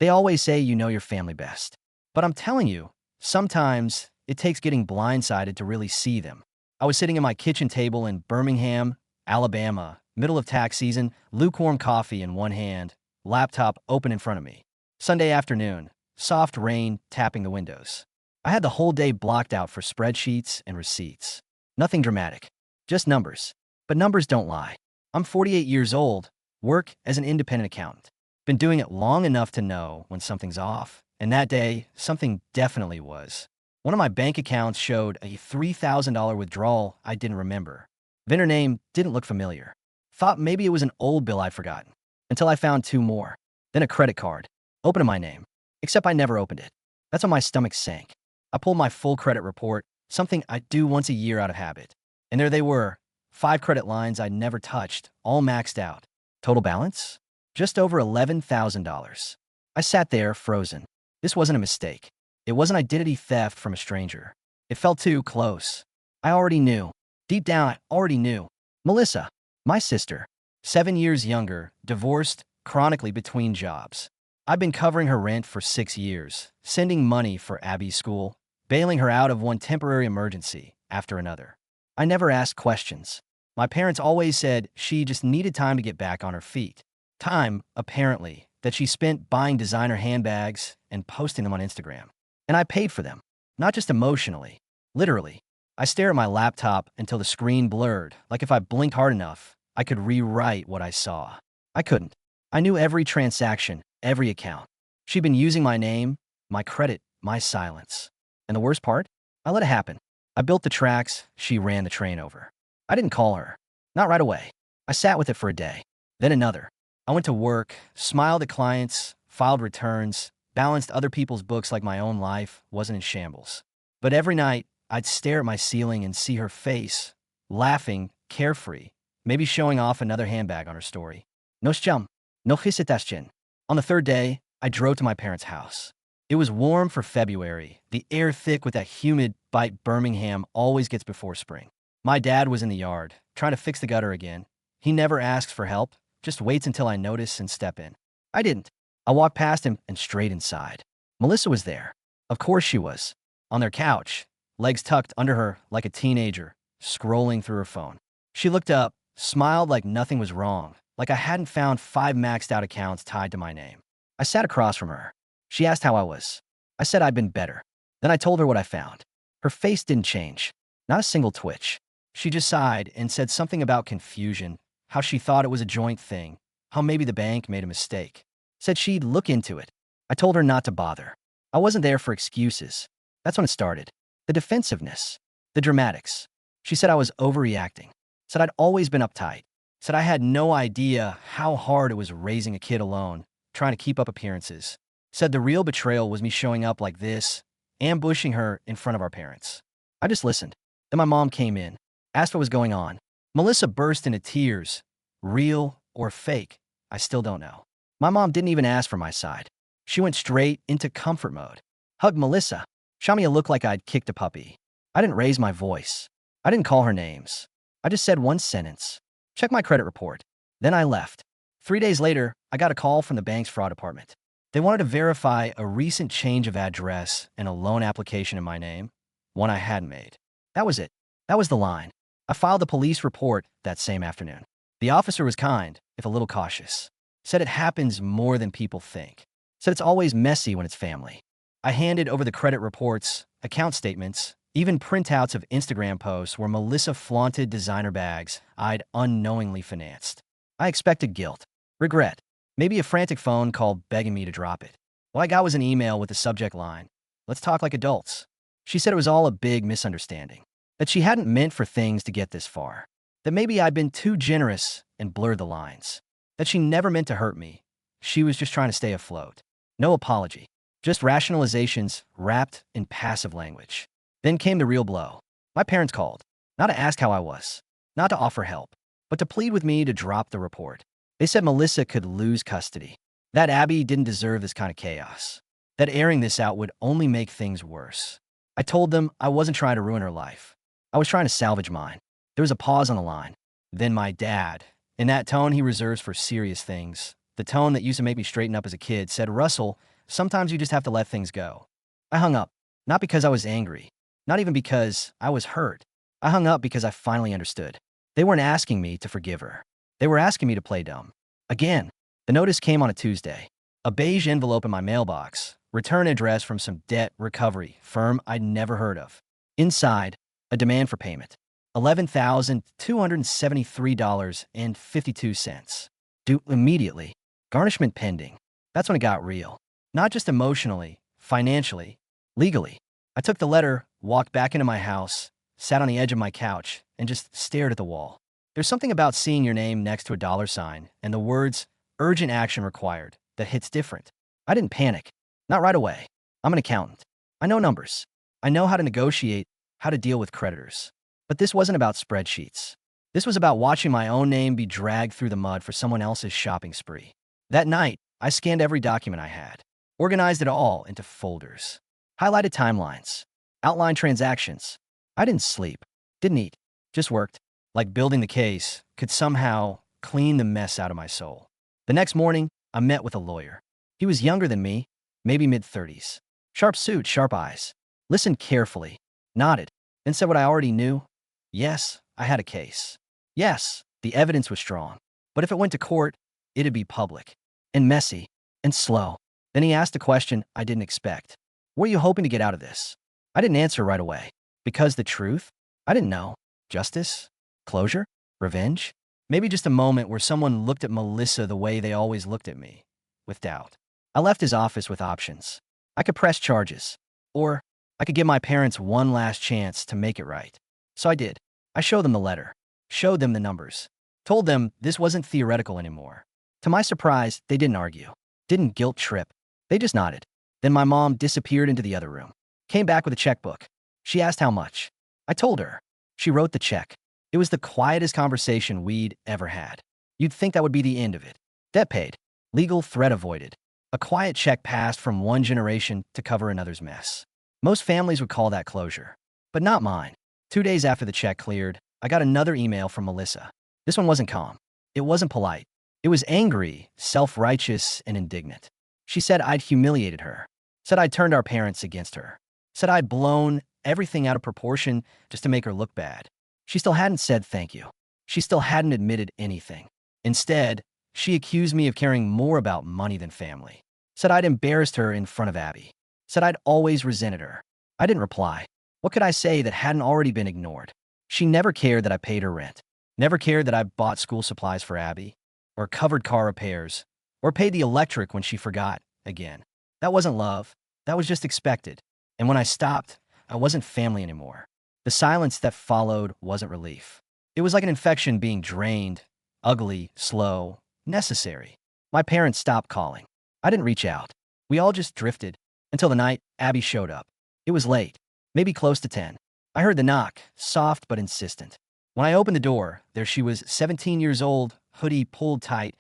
They always say you know your family best. But I'm telling you, sometimes it takes getting blindsided to really see them. I was sitting at my kitchen table in Birmingham, Alabama, middle of tax season, lukewarm coffee in one hand, laptop open in front of me. Sunday afternoon, soft rain tapping the windows. I had the whole day blocked out for spreadsheets and receipts. Nothing dramatic, just numbers. But numbers don't lie. I'm 48 years old, work as an independent accountant. Been doing it long enough to know when something's off. And that day, something definitely was. One of my bank accounts showed a $3,000 withdrawal I didn't remember. Vendor name didn't look familiar. Thought maybe it was an old bill I'd forgotten. Until I found two more. Then a credit card. Open to my name. Except I never opened it. That's when my stomach sank. I pulled my full credit report, something I do once a year out of habit. And there they were. 5 credit lines I'd never touched, all maxed out. Total balance? Just over $11,000. I sat there, frozen. This wasn't a mistake. It wasn't identity theft from a stranger. It felt too close. I already knew. Deep down, I already knew. Melissa, my sister, 7 years younger, divorced, chronically between jobs. I've been covering her rent for 6 years, sending money for Abby's school, bailing her out of one temporary emergency after another. I never asked questions. My parents always said she just needed time to get back on her feet. Time, apparently, that she spent buying designer handbags and posting them on Instagram. And I paid for them, not just emotionally, literally. I stare at my laptop until the screen blurred, like if I blinked hard enough, I could rewrite what I saw. I couldn't. I knew every transaction, every account. She'd been using my name, my credit, my silence. And the worst part? I let it happen. I built the tracks, she ran the train over. I didn't call her. Not right away. I sat with it for a day. Then another. I went to work, smiled at clients, filed returns, balanced other people's books like my own life wasn't in shambles. But every night, I'd stare at my ceiling and see her face, laughing, carefree, maybe showing off another handbag on her story. No chum, no hesitation. On the third day, I drove to my parents' house. It was warm for February, the air thick with that humid bite Birmingham always gets before spring. My dad was in the yard, trying to fix the gutter again. He never asks for help, just waits until I notice and step in. I didn't. I walked past him and straight inside. Melissa was there. Of course she was. On their couch, legs tucked under her like a teenager, scrolling through her phone. She looked up, smiled like nothing was wrong, like I hadn't found 5 maxed out accounts tied to my name. I sat across from her. She asked how I was. I said I'd been better. Then I told her what I found. Her face didn't change. Not a single twitch. She just sighed and said something about confusion, how she thought it was a joint thing, how maybe the bank made a mistake. Said she'd look into it. I told her not to bother. I wasn't there for excuses. That's when it started. The defensiveness. The dramatics. She said I was overreacting. Said I'd always been uptight. Said I had no idea how hard it was raising a kid alone, trying to keep up appearances. Said the real betrayal was me showing up like this, ambushing her in front of our parents. I just listened. Then my mom came in, asked what was going on. Melissa burst into tears. Real or fake, I still don't know. My mom didn't even ask for my side. She went straight into comfort mode. Hugged Melissa. Shot me a look like I'd kicked a puppy. I didn't raise my voice. I didn't call her names. I just said one sentence. Check my credit report. Then I left. 3 days later, I got a call from the bank's fraud department. They wanted to verify a recent change of address and a loan application in my name, one I hadn't made. That was it. That was the line. I filed a police report that same afternoon. The officer was kind, if a little cautious. Said it happens more than people think. Said it's always messy when it's family. I handed over the credit reports, account statements, even printouts of Instagram posts where Melissa flaunted designer bags I'd unknowingly financed. I expected guilt, regret, maybe a frantic phone call begging me to drop it. What I got was an email with the subject line, "Let's talk like adults." She said it was all a big misunderstanding, that she hadn't meant for things to get this far, that maybe I'd been too generous and blurred the lines, that she never meant to hurt me. She was just trying to stay afloat. No apology, just rationalizations wrapped in passive language. Then came the real blow. My parents called, not to ask how I was, not to offer help, but to plead with me to drop the report. They said Melissa could lose custody, that Abby didn't deserve this kind of chaos, that airing this out would only make things worse. I told them I wasn't trying to ruin her life. I was trying to salvage mine. There was a pause on the line. Then my dad, in that tone he reserves for serious things, The tone that used to make me straighten up as a kid said, "Russell, sometimes you just have to let things go." I hung up, not because I was angry, not even because I was hurt. I hung up because I finally understood. They weren't asking me to forgive her. They were asking me to play dumb. Again, the notice came on a Tuesday. A beige envelope in my mailbox, return address from some debt recovery firm I'd never heard of. Inside, a demand for payment. $11,273.52. Due immediately. Garnishment pending. That's when it got real. Not just emotionally, financially, legally. I took the letter, walked back into my house, sat on the edge of my couch, and just stared at the wall. There's something about seeing your name next to a dollar sign and the words, urgent action required, that hits different. I didn't panic. Not right away. I'm an accountant. I know numbers. I know how to negotiate, how to deal with creditors. But this wasn't about spreadsheets. This was about watching my own name be dragged through the mud for someone else's shopping spree. That night, I scanned every document I had, organized it all into folders, highlighted timelines, outlined transactions. I didn't sleep, didn't eat, just worked, like building the case could somehow clean the mess out of my soul. The next morning, I met with a lawyer. He was younger than me, maybe mid-30s. Sharp suit, sharp eyes. Listened carefully, nodded, then said what I already knew. Yes, I had a case. Yes, the evidence was strong. But if it went to court, it'd be public, and messy, and slow. Then he asked a question I didn't expect. What are you hoping to get out of this? I didn't answer right away. Because the truth? I didn't know. Justice? Closure? Revenge? Maybe just a moment where someone looked at Melissa the way they always looked at me, with doubt. I left his office with options. I could press charges, or I could give my parents one last chance to make it right. So I did. I showed them the letter, showed them the numbers, told them this wasn't theoretical anymore. To my surprise, they didn't argue, didn't guilt trip. They just nodded. Then my mom disappeared into the other room, came back with a checkbook. She asked how much. I told her. She wrote the check. It was the quietest conversation we'd ever had. You'd think that would be the end of it. Debt paid. Legal threat avoided. A quiet check passed from one generation to cover another's mess. Most families would call that closure, but not mine. 2 days after the check cleared, I got another email from Melissa. This one wasn't calm. It wasn't polite. It was angry, self-righteous, and indignant. She said I'd humiliated her, said I'd turned our parents against her, said I'd blown everything out of proportion just to make her look bad. She still hadn't said thank you. She still hadn't admitted anything. Instead, she accused me of caring more about money than family. Said I'd embarrassed her in front of Abby. Said I'd always resented her. I didn't reply. What could I say that hadn't already been ignored? She never cared that I paid her rent. Never cared that I bought school supplies for Abby, or covered car repairs, or paid the electric when she forgot again. That wasn't love. That was just expected. And when I stopped, I wasn't family anymore. The silence that followed wasn't relief. It was like an infection being drained, ugly, slow, necessary. My parents stopped calling. I didn't reach out. We all just drifted until the night Abby showed up. It was late, maybe close to 10. I heard the knock, soft but insistent. When I opened the door, there she was, 17 years old, hoodie pulled tight,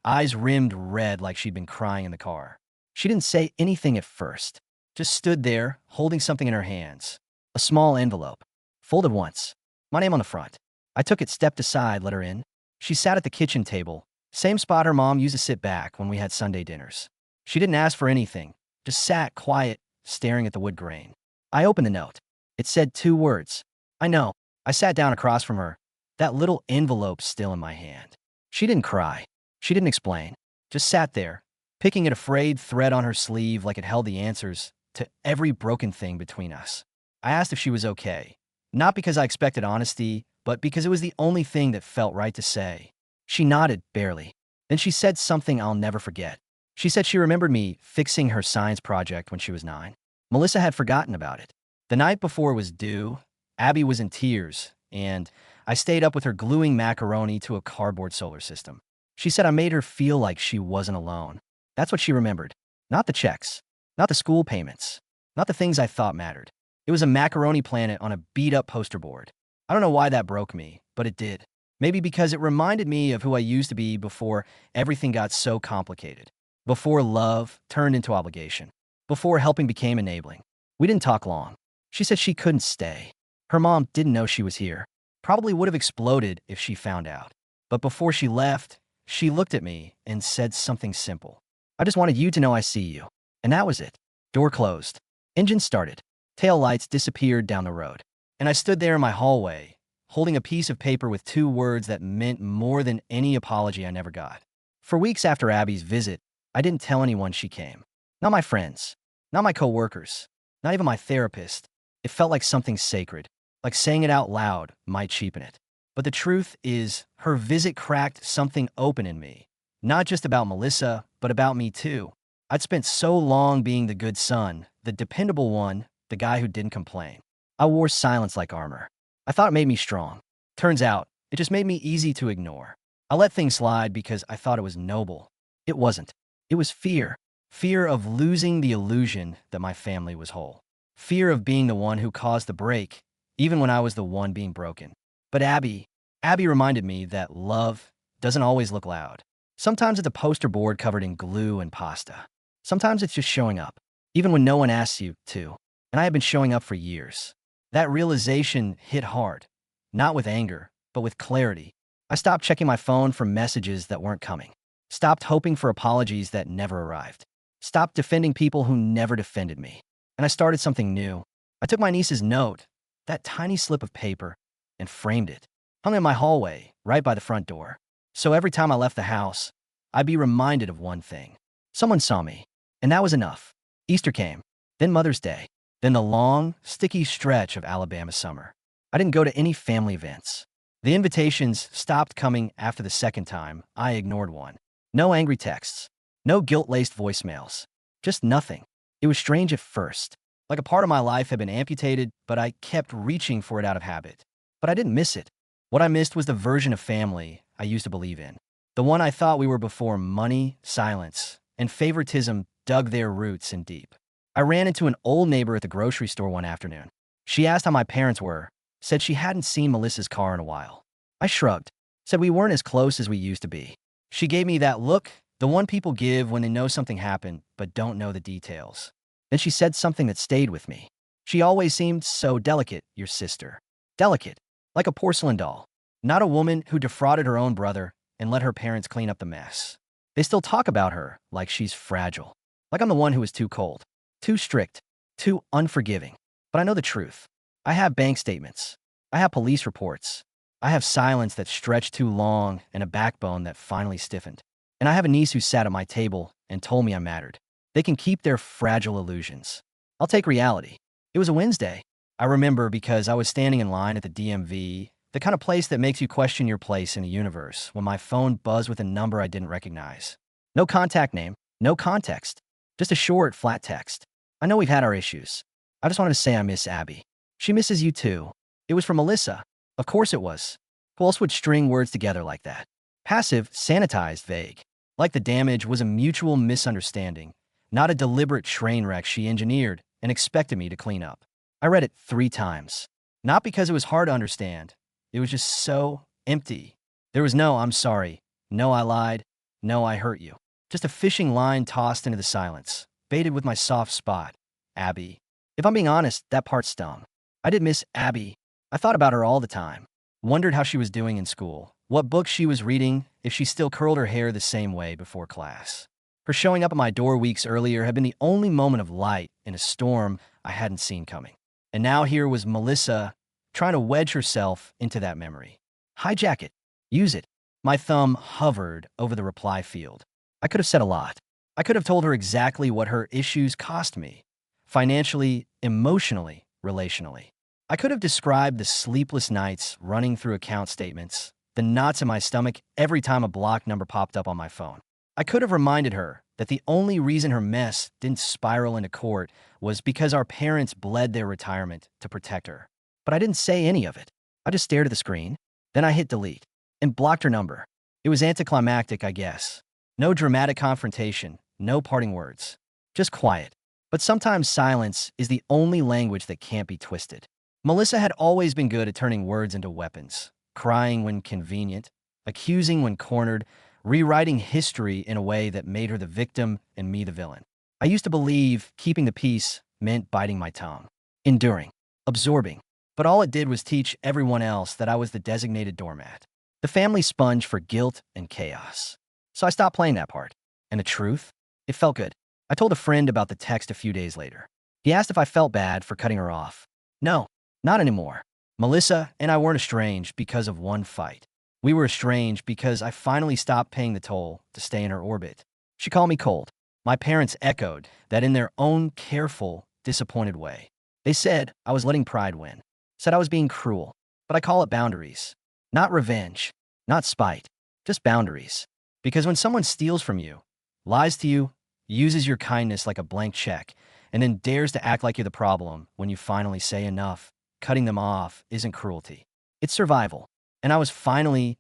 eyes rimmed red like she'd been crying in the car. She didn't say anything at first, just stood there, holding something in her hands. A small envelope, folded once, my name on the front. I took it, stepped aside, let her in. She sat at the kitchen table, same spot her mom used to sit back when we had Sunday dinners. She didn't ask for anything, just sat quiet, staring at the wood grain. I opened the note. It said 2 words. I know. I sat down across from her, that little envelope still in my hand. She didn't cry. She didn't explain. Just sat there, picking at a frayed thread on her sleeve like it held the answers to every broken thing between us. I asked if she was okay, not because I expected honesty, but because it was the only thing that felt right to say. She nodded, barely. Then she said something I'll never forget. She said she remembered me fixing her science project when she was 9. Melissa had forgotten about it. The night before it was due, Abby was in tears, and I stayed up with her gluing macaroni to a cardboard solar system. She said I made her feel like she wasn't alone. That's what she remembered. Not the checks, not the school payments, not the things I thought mattered. It was a macaroni planet on a beat-up poster board. I don't know why that broke me, but it did. Maybe because it reminded me of who I used to be before everything got so complicated. Before love turned into obligation. Before helping became enabling. We didn't talk long. She said she couldn't stay. Her mom didn't know she was here. Probably would have exploded if she found out. But before she left, She looked at me and said something simple. I just wanted you to know I see you. And that was it. Door closed. Engine started. Tail lights disappeared down the road. And I stood there in my hallway, holding a piece of paper with 2 words that meant more than any apology I never got. For weeks after Abby's visit, I didn't tell anyone she came. Not my friends, not my coworkers, not even my therapist. It felt like something sacred, like saying it out loud might cheapen it. But the truth is, her visit cracked something open in me. Not just about Melissa, but about me too. I'd spent so long being the good son, the dependable one, the guy who didn't complain. I wore silence like armor. I thought it made me strong. Turns out, it just made me easy to ignore. I let things slide because I thought it was noble. It wasn't. It was fear. Fear of losing the illusion that my family was whole. Fear of being the one who caused the break, even when I was the one being broken. But Abby reminded me that love doesn't always look loud. Sometimes it's a poster board covered in glue and pasta. Sometimes it's just showing up, even when no one asks you to. And I have been showing up for years. That realization hit hard, not with anger, but with clarity. I stopped checking my phone for messages that weren't coming. Stopped hoping for apologies that never arrived. Stopped defending people who never defended me. And I started something new. I took my niece's note, that tiny slip of paper, and framed it. Hung in my hallway, right by the front door. So every time I left the house, I'd be reminded of one thing. Someone saw me, and that was enough. Easter came, then Mother's Day, then the long, sticky stretch of Alabama summer. I didn't go to any family events. The invitations stopped coming after the second time I ignored one. No angry texts, no guilt-laced voicemails, just nothing. It was strange at first, like a part of my life had been amputated, but I kept reaching for it out of habit. But I didn't miss it. What I missed was the version of family I used to believe in. The one I thought we were before money, silence, and favoritism dug their roots in deep. I ran into an old neighbor at the grocery store one afternoon. She asked how my parents were, said she hadn't seen Melissa's car in a while. I shrugged, said we weren't as close as we used to be. She gave me that look, the one people give when they know something happened but don't know the details. Then she said something that stayed with me. She always seemed so delicate, your sister. Delicate, like a porcelain doll. Not a woman who defrauded her own brother and let her parents clean up the mess. They still talk about her like she's fragile. Like I'm the one who is too cold, too strict, too unforgiving. But I know the truth. I have bank statements. I have police reports. I have silence that stretched too long and a backbone that finally stiffened. And I have a niece who sat at my table and told me I mattered. They can keep their fragile illusions. I'll take reality. It was a Wednesday. I remember because I was standing in line at the DMV, the kind of place that makes you question your place in the universe, when my phone buzzed with a number I didn't recognize. No contact name, no context, just a short, flat text. I know we've had our issues. I just wanted to say I miss Abby. She misses you too. It was from Melissa. Of course it was. Who else would string words together like that? Passive, sanitized, vague. Like the damage was a mutual misunderstanding, not a deliberate train wreck she engineered and expected me to clean up. I read it 3 times. Not because it was hard to understand. It was just so empty. There was no "I'm sorry," no "I lied," no "I hurt you." Just a fishing line tossed into the silence, baited with my soft spot, Abby. If I'm being honest, that part stung. I did miss Abby. I thought about her all the time. Wondered how she was doing in school, what books she was reading, if she still curled her hair the same way before class. Her showing up at my door weeks earlier had been the only moment of light in a storm I hadn't seen coming. And now here was Melissa trying to wedge herself into that memory. Hijack it. Use it. My thumb hovered over the reply field. I could have said a lot. I could have told her exactly what her issues cost me. Financially, emotionally, relationally. I could have described the sleepless nights running through account statements, the knots in my stomach every time a blocked number popped up on my phone. I could have reminded her that the only reason her mess didn't spiral into court was because our parents bled their retirement to protect her. But I didn't say any of it. I just stared at the screen. Then I hit delete and blocked her number. It was anticlimactic, I guess. No dramatic confrontation, no parting words. Just quiet. But sometimes silence is the only language that can't be twisted. Melissa had always been good at turning words into weapons, crying when convenient, accusing when cornered, rewriting history in a way that made her the victim and me the villain. I used to believe keeping the peace meant biting my tongue, enduring, absorbing. But all it did was teach everyone else that I was the designated doormat, the family sponge for guilt and chaos. So I stopped playing that part. And the truth? It felt good. I told a friend about the text a few days later. He asked if I felt bad for cutting her off. No, not anymore. Melissa and I weren't estranged because of one fight. We were estranged because I finally stopped paying the toll to stay in her orbit. She called me cold. My parents echoed that in their own careful, disappointed way. They said I was letting pride win, said I was being cruel, but I call it boundaries. Not revenge, not spite, just boundaries. Because when someone steals from you, lies to you, uses your kindness like a blank check, and then dares to act like you're the problem when you finally say enough, cutting them off isn't cruelty. It's survival. And I was finally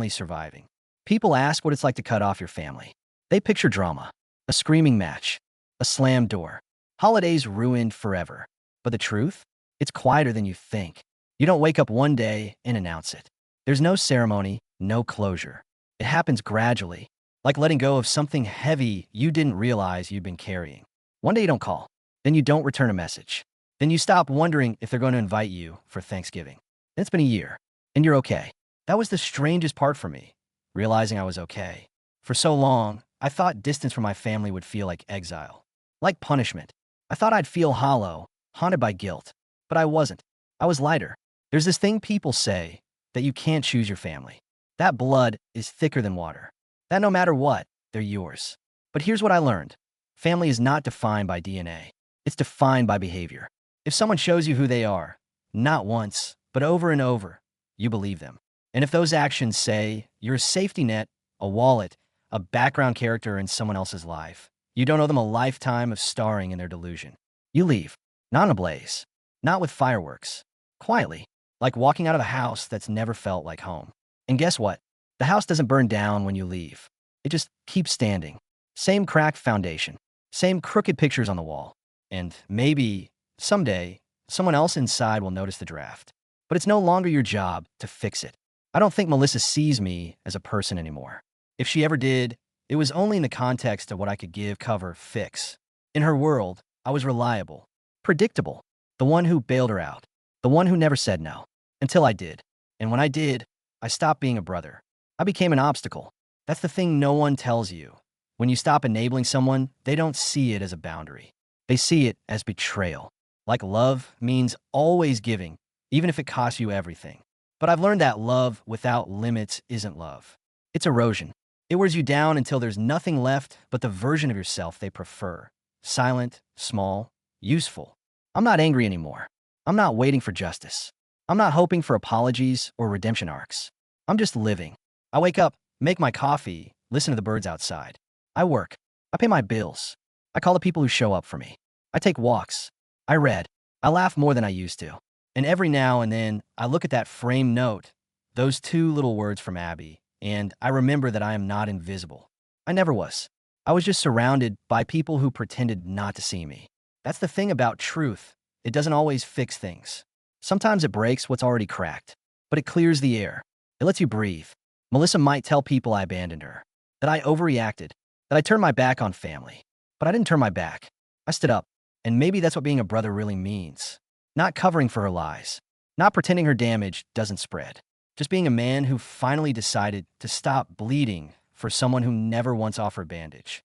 surviving. People ask what it's like to cut off your family. They picture drama, a screaming match, a slammed door, holidays ruined forever. But the truth? It's quieter than you think. You don't wake up one day and announce it. There's no ceremony, no closure. It happens gradually, like letting go of something heavy you didn't realize you'd been carrying. One day you don't call, then you don't return a message. Then you stop wondering if they're going to invite you for Thanksgiving. Then it's been a year, and you're okay. That was the strangest part for me, realizing I was okay. For so long, I thought distance from my family would feel like exile, like punishment. I thought I'd feel hollow, haunted by guilt, but I wasn't. I was lighter. There's this thing people say, that you can't choose your family. That blood is thicker than water. That no matter what, they're yours. But here's what I learned. Family is not defined by DNA. It's defined by behavior. If someone shows you who they are, not once, but over and over, you believe them. And if those actions say you're a safety net, a wallet, a background character in someone else's life, you don't owe them a lifetime of starring in their delusion. You leave, not in a blaze, not with fireworks, quietly, like walking out of a house that's never felt like home. And guess what? The house doesn't burn down when you leave. It just keeps standing. Same cracked foundation, same crooked pictures on the wall. And maybe, someday, someone else inside will notice the draft. But it's no longer your job to fix it. I don't think Melissa sees me as a person anymore. If she ever did, it was only in the context of what I could give, cover, fix. In her world, I was reliable, predictable, the one who bailed her out, the one who never said no, until I did. And when I did, I stopped being a brother. I became an obstacle. That's the thing no one tells you. When you stop enabling someone, they don't see it as a boundary. They see it as betrayal. Like love means always giving, even if it costs you everything. But I've learned that love without limits isn't love. It's erosion. It wears you down until there's nothing left but the version of yourself they prefer. Silent, small, useful. I'm not angry anymore. I'm not waiting for justice. I'm not hoping for apologies or redemption arcs. I'm just living. I wake up, make my coffee, listen to the birds outside. I work. I pay my bills. I call the people who show up for me. I take walks. I read. I laugh more than I used to. And every now and then, I look at that framed note, those 2 little words from Abby, and I remember that I am not invisible. I never was. I was just surrounded by people who pretended not to see me. That's the thing about truth. It doesn't always fix things. Sometimes it breaks what's already cracked, but it clears the air. It lets you breathe. Melissa might tell people I abandoned her, that I overreacted, that I turned my back on family. But I didn't turn my back. I stood up. And maybe that's what being a brother really means. Not covering for her lies. Not pretending her damage doesn't spread. Just being a man who finally decided to stop bleeding for someone who never once offered bandage.